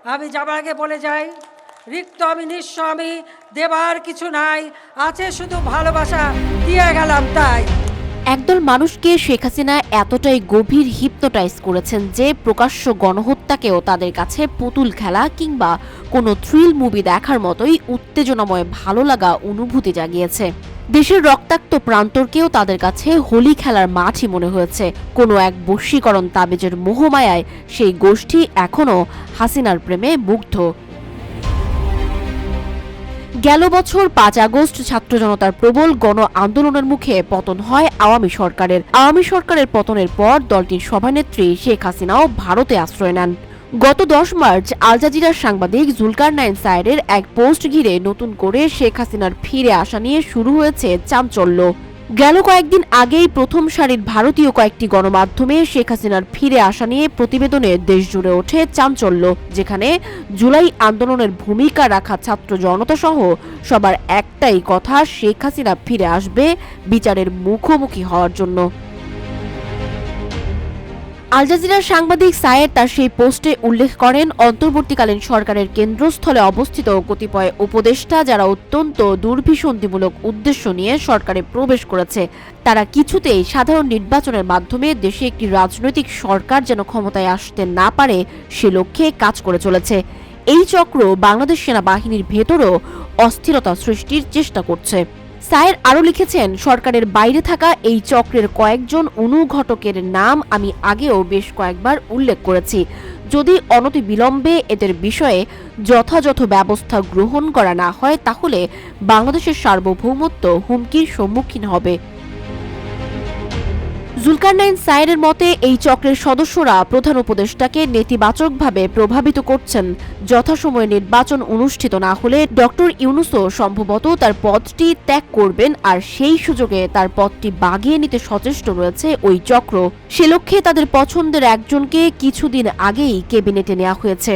আমি যাবার আগে বলে যাই, রিক্ত আমি নিঃস্ব, আমি দেবার কিছু নাই, আছে শুধু ভালোবাসা, দিয়ে গেলাম তাই। একদল মানুষকে শেখ হাসিনা এতটাই গভীর হিপনোটাইজ করেছেন যে প্রকাশ্য গণহত্যাকেও তাদের কাছে পুতুল খেলা কিংবা কোনো থ্রিল মুভি দেখার মতোই উত্তেজনাময় ভালো লাগা অনুভূতি জাগিয়েছে। দেশের রক্তাক্ত প্রান্তরকেও তাদের কাছে হোলি খেলার মাঠই মনে হয়েছে। কোনো এক বশীকরণ তাবিজের মোহমায়ায় সেই গোষ্ঠী এখনও হাসিনার প্রেমে মুগ্ধ। গেল বছর ৫ আগস্ট ছাত্র জনতার প্রবল গণ আন্দোলনের মুখে পতন হয় আওয়ামী সরকারের। আওয়ামী সরকারের পতনের পর দলটির সভানেত্রী শেখ হাসিনাও ভারতে আশ্রয় নেন। গত ১০ মার্চ আল জাজিরার সাংবাদিক জুলকারনাইন সায়েরের এক পোস্ট ঘিরে নতুন করে শেখ হাসিনার ফিরে আসা নিয়ে শুরু হয়েছে চাঞ্চল্য। গেল কয়েকদিন আগেই প্রথম সারির ভারতীয় কয়েকটি গণমাধ্যমে শেখ হাসিনার ফিরে আসা নিয়ে প্রতিবেদনে দেশ জুড়ে ওঠে চাঞ্চল্য, যেখানে জুলাই আন্দোলনের ভূমিকা রাখা ছাত্র জনতা সহ সবার একটাই কথা, শেখ হাসিনা ফিরে আসবে বিচারের মুখোমুখি হওয়ার জন্য। আল জাজিরার সাংবাদিক সায়ের তার সেই পোস্টে উল্লেখ করেন, অন্তর্বর্তীকালীন সরকারের কেন্দ্রস্থলে অবস্থিত কতিপয় উপদেষ্টা যারা অত্যন্ত দুর্বিসন্ধিমূলক উদ্দেশ্য নিয়ে সরকারে প্রবেশ করেছে, তারা কিছুতেই সাধারণ নির্বাচনের মাধ্যমে দেশে একটি রাজনৈতিক সরকার যেন ক্ষমতায় আসতে না পারে সে লক্ষ্যে কাজ করে চলেছে। এই চক্র বাংলাদেশ সেনাবাহিনীর ভেতরও অস্থিরতা সৃষ্টির চেষ্টা করছে। সায়ের আরও লিখেছেন, সরকারের বাইরে থাকা এই চক্রের কয়েকজন অনুঘটকের নাম আমি আগেও বেশ কয়েকবার উল্লেখ করেছি। যদি অনতিবিলম্বে এদের বিষয়ে যথাযথ ব্যবস্থা গ্রহণ করা না হয় তাহলে বাংলাদেশের সার্বভৌমত্ব হুমকির সম্মুখীন হবে। জুলকারনাইন সায়েরের মতে এই চক্রের সদস্যরা প্রধান উপদেষ্টাকে নেতিবাচকভাবে প্রভাবিত করছেন। যথাসময়ে নির্বাচন অনুষ্ঠিত না হলে ডক্টর ইউনূসও সম্ভবত তার পদটি ত্যাগ করবেন, আর সেই সুযোগে তার পদটি বাগিয়ে নিতে সচেষ্ট রয়েছে ওই চক্র। সে লক্ষ্যে তাদের পছন্দের একজনকে কিছুদিন আগেই ক্যাবিনেটে নেওয়া হয়েছে।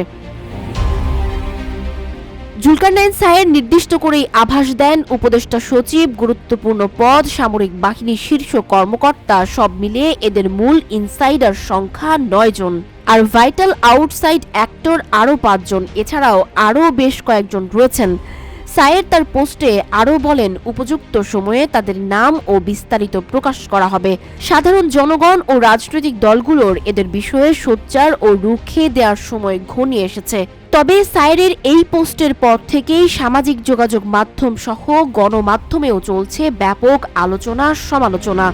জুলকারনাইন সায়ের নির্দিষ্ট করেই আভাস দেন, উপদেষ্টা সচিব, গুরুত্বপূর্ণ পদ, সামরিক বাহিনীর শীর্ষ কর্মকর্তা সব মিলিয়ে এদের মূল ইনসাইডার সংখ্যা ৯ জন, আর ভাইটাল আউটসাইড অ্যাক্টর আরও ৫ জন। এছাড়াও আরও বেশ কয়েকজন রয়েছেন। সায়ের তার পোস্টে আরও বলেন, উপযুক্ত সময়ে তাদের নাম ও বিস্তারিত প্রকাশ করা হবে। সাধারণ জনগণ ও রাজনৈতিক দলগুলোর এদের বিষয়ে সোচ্চার ও রুখে দেওয়ার সময় ঘনিয়ে এসেছে। তবে সায়েরের এই পোস্টের পর থেকেই সামাজিক যোগাযোগ মাধ্যম সহ গণমাধ্যমেও চলছে ব্যাপক আলোচনা সমালোচনা।